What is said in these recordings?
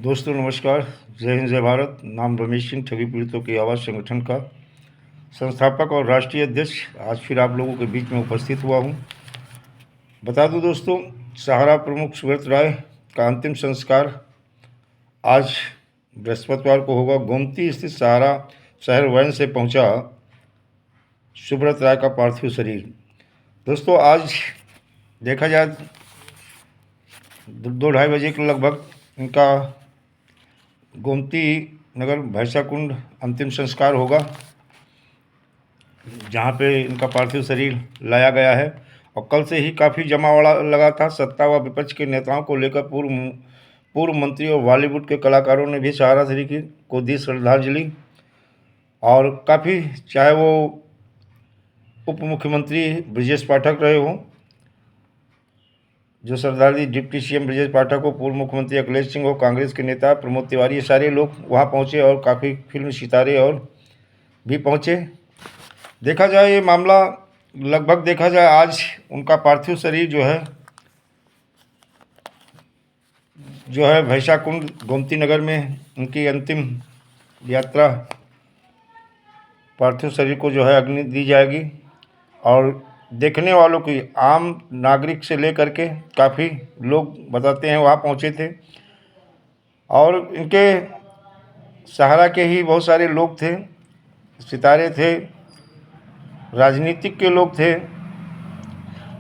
दोस्तों नमस्कार। जय हिंद जय भारत। नाम रमेश सिंह, ठगी पीड़ितों की आवाज़ संगठन का संस्थापक और राष्ट्रीय अध्यक्ष आज फिर आप लोगों के बीच में उपस्थित हुआ हूं। बता दूं दोस्तों, सहारा प्रमुख सुब्रत राय का अंतिम संस्कार आज बृहस्पतिवार को होगा। गोमती स्थित सहारा शहर वैन से पहुंचा सुब्रत राय का पार्थिव शरीर। दोस्तों आज देखा जाए 2-2:30 बजे के लगभग इनका गोमती नगर भैंसाकुंड अंतिम संस्कार होगा, जहां पे इनका पार्थिव शरीर लाया गया है। और कल से ही काफ़ी जमावड़ा लगा था। सत्ता व विपक्ष के नेताओं को लेकर पूर्व मंत्री और बॉलीवुड के कलाकारों ने भी सहारा शरीर को दी श्रद्धांजलि। और काफ़ी, चाहे वो उप मुख्यमंत्री ब्रजेश पाठक रहे हों, जो श्रद्धांजलि डिप्टी सीएम ब्रजेश पाठक हो, पूर्व मुख्यमंत्री अखिलेश सिंह हो, कांग्रेस के नेता प्रमोद तिवारी, ये सारे लोग वहाँ पहुँचे और काफ़ी फिल्म सितारे और भी पहुँचे। देखा जाए ये मामला, लगभग देखा जाए आज उनका पार्थिव शरीर जो है भैंसाकुंड गोमती नगर में उनकी अंतिम यात्रा, पार्थिव शरीर को जो है अग्नि दी जाएगी। और देखने वालों की, आम नागरिक से लेकर के काफ़ी लोग बताते हैं वहाँ पहुँचे थे। और इनके सहारा के ही बहुत सारे लोग थे, सितारे थे, राजनीतिक के लोग थे।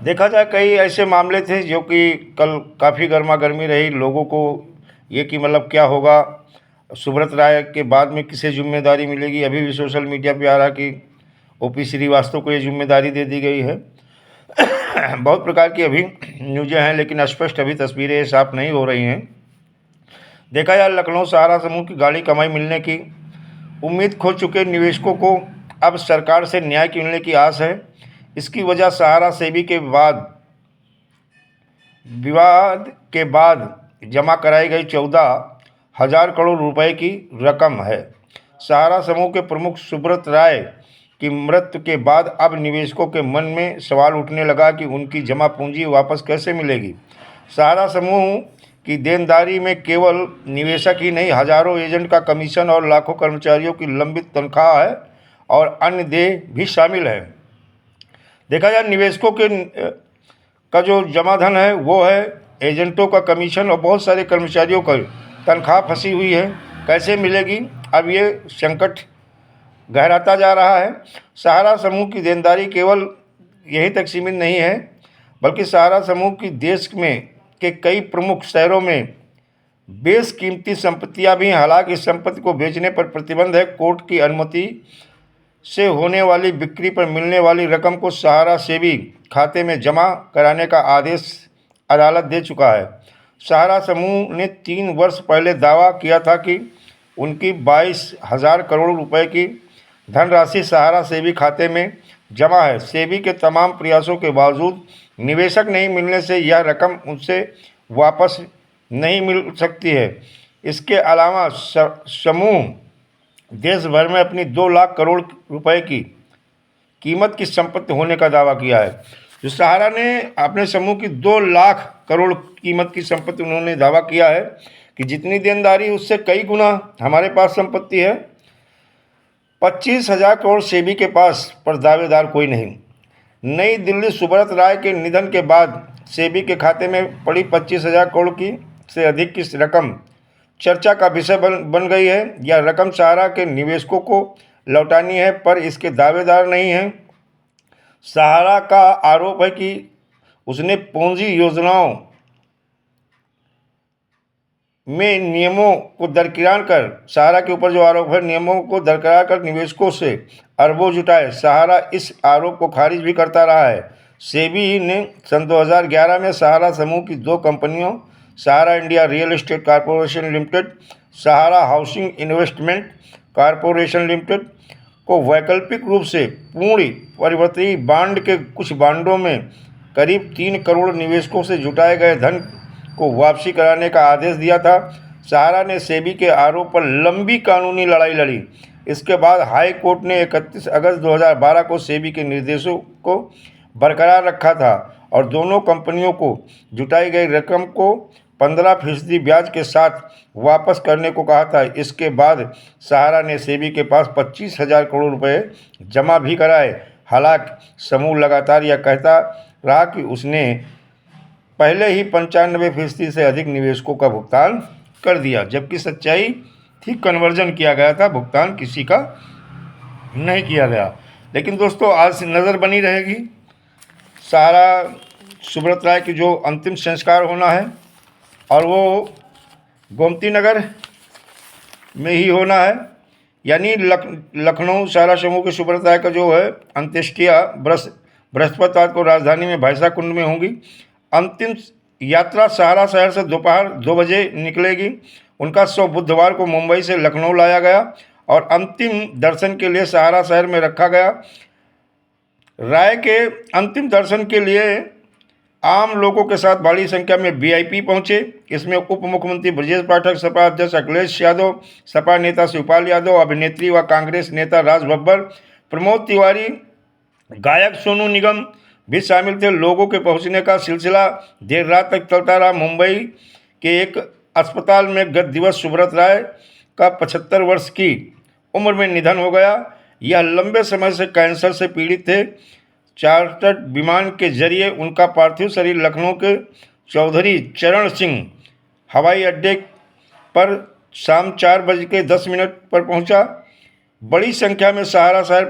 देखा जाए कई ऐसे मामले थे जो कि कल काफ़ी गर्मा गर्मी रही लोगों को, ये कि मतलब क्या होगा, सुब्रत राय के बाद में किसे जिम्मेदारी मिलेगी। अभी भी सोशल मीडिया पे आ रहा कि ओपी श्रीवास्तव को ये जिम्मेदारी दे दी गई है। बहुत प्रकार की अभी न्यूज़ें हैं, लेकिन स्पष्ट अभी तस्वीरें साफ नहीं हो रही हैं। देखा जाए लखनऊ सहारा समूह की गाड़ी कमाई मिलने की उम्मीद खो चुके निवेशकों को अब सरकार से न्याय मिलने की आस है। इसकी वजह सहारा सेबी के विवाद के बाद जमा कराई गई 14,000 करोड़ रुपए की रकम है। सहारा समूह के प्रमुख सुब्रत राय की मृत्यु के बाद अब निवेशकों के मन में सवाल उठने लगा कि उनकी जमा पूंजी वापस कैसे मिलेगी। सहारा समूह की देनदारी में केवल निवेशक ही नहीं, हजारों एजेंट का कमीशन और लाखों कर्मचारियों की लंबित तनख्वाह है और अन्य देय भी शामिल है। देखा जाए निवेशकों का जो जमा धन है वो है एजेंटों का कमीशन और बहुत सारे कर्मचारियों का तनख्वाह फंसी हुई है, कैसे मिलेगी। अब ये संकट गहराता जा रहा है। सहारा समूह की देनदारी केवल यहीं तक सीमित नहीं है, बल्कि सहारा समूह की देश में के कई प्रमुख शहरों में बेशकीमती संपत्तियां भी हैं। हालांकि संपत्ति को बेचने पर प्रतिबंध है। कोर्ट की अनुमति से होने वाली बिक्री पर मिलने वाली रकम को सहारा सेबी खाते में जमा कराने का आदेश अदालत दे चुका है। सहारा समूह ने 3 वर्ष पहले दावा किया था कि उनकी 22,000 करोड़ रुपए की धनराशि सहारा सेबी खाते में जमा है। सेबी के तमाम प्रयासों के बावजूद निवेशक नहीं मिलने से यह रकम उनसे वापस नहीं मिल सकती है। इसके अलावा समूह देश भर में अपनी 2 लाख करोड़ रुपए की कीमत की संपत्ति होने का दावा किया है। जो सहारा ने अपने समूह की 2 लाख करोड़ कीमत की संपत्ति उन्होंने दावा किया है कि जितनी देनदारी उससे कई गुना हमारे पास संपत्ति है। 25,000 करोड़ सेबी के पास, पर दावेदार कोई नहीं। नई दिल्ली सुब्रत राय के निधन के बाद सेबी के खाते में पड़ी 25,000 करोड़ की से अधिक की रकम चर्चा का विषय बन गई है। यह रकम सहारा के निवेशकों को लौटानी है, पर इसके दावेदार नहीं हैं। सहारा का आरोप है कि उसने पूंजी योजनाओं में नियमों को दरकिनार कर, सहारा के ऊपर जो आरोप है, नियमों को दरकिनार कर निवेशकों से अरबों जुटाए। सहारा इस आरोप को खारिज भी करता रहा है। सेबी ने सन 2011 में सहारा समूह की 2 कंपनियों, Sahara India real estate corporation limited, Sahara housing investment corporation limited को वैकल्पिक रूप से पूर्ण परिवर्ती बांड के कुछ बांडों में करीब 3 करोड़ निवेशकों से जुटाए गए धन को वापसी कराने का आदेश दिया था। सहारा ने सेबी के आरोप पर लंबी कानूनी लड़ाई लड़ी। इसके बाद हाई कोर्ट ने 31 अगस्त 2012 को सेबी के निर्देशों को बरकरार रखा था और दोनों कंपनियों को जुटाई गई रकम को 15% ब्याज के साथ वापस करने को कहा था। इसके बाद सहारा ने सेबी के पास 25,000 करोड़ रुपए जमा भी कराए। हालांकि समूह लगातार यह कहता रहा कि उसने पहले ही 95% से अधिक निवेशकों का भुगतान कर दिया, जबकि सच्चाई थी कन्वर्जन किया गया था, भुगतान किसी का नहीं किया गया। लेकिन दोस्तों, आज नज़र बनी रहेगी सहारा सुब्रत राय की जो अंतिम संस्कार होना है, और वो गोमती नगर में ही होना है। यानी लखनऊ सहारा समूह के सुब्रत राय का जो है अंत्येष्टियाँ बृहस्पतिवार को राजधानी में भाईसा कुंड में होंगी। अंतिम यात्रा सहारा शहर से दोपहर 2 बजे निकलेगी। उनका शव बुधवार को मुंबई से लखनऊ लाया गया और अंतिम दर्शन के लिए सहारा शहर में रखा गया। राय के अंतिम दर्शन के लिए आम लोगों के साथ बड़ी संख्या में वीआईपी पहुंचे। इसमें उप मुख्यमंत्री ब्रजेश पाठक, सपा अध्यक्ष अखिलेश यादव, सपा नेता शिवपाल यादव, अभिनेत्री व कांग्रेस नेता राज बब्बर, प्रमोद तिवारी, गायक सोनू निगम भी शामिल थे। लोगों के पहुंचने का सिलसिला देर रात तक चलता रहा। मुंबई के एक अस्पताल में गत दिवस सुब्रत राय का 75 वर्ष की उम्र में निधन हो गया। यह लंबे समय से कैंसर से पीड़ित थे। चार्टर्ड विमान के जरिए उनका पार्थिव शरीर लखनऊ के चौधरी चरण सिंह हवाई अड्डे पर शाम 4:10 पर पहुंचा। बड़ी संख्या में सहारा शहर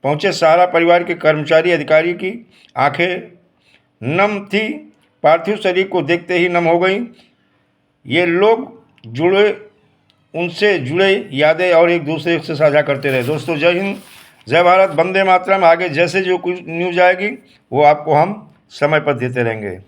पहुंचे सहारा परिवार के कर्मचारी अधिकारी की आंखें नम थी, पार्थिव शरीर को देखते ही नम हो गईं। ये लोग उनसे जुड़े यादें और एक दूसरे से साझा करते रहे। दोस्तों, जय हिंद, जय भारत, वंदे मातरम। आगे जैसे जो कुछ न्यूज़ आएगी वो आपको हम समय पर देते रहेंगे।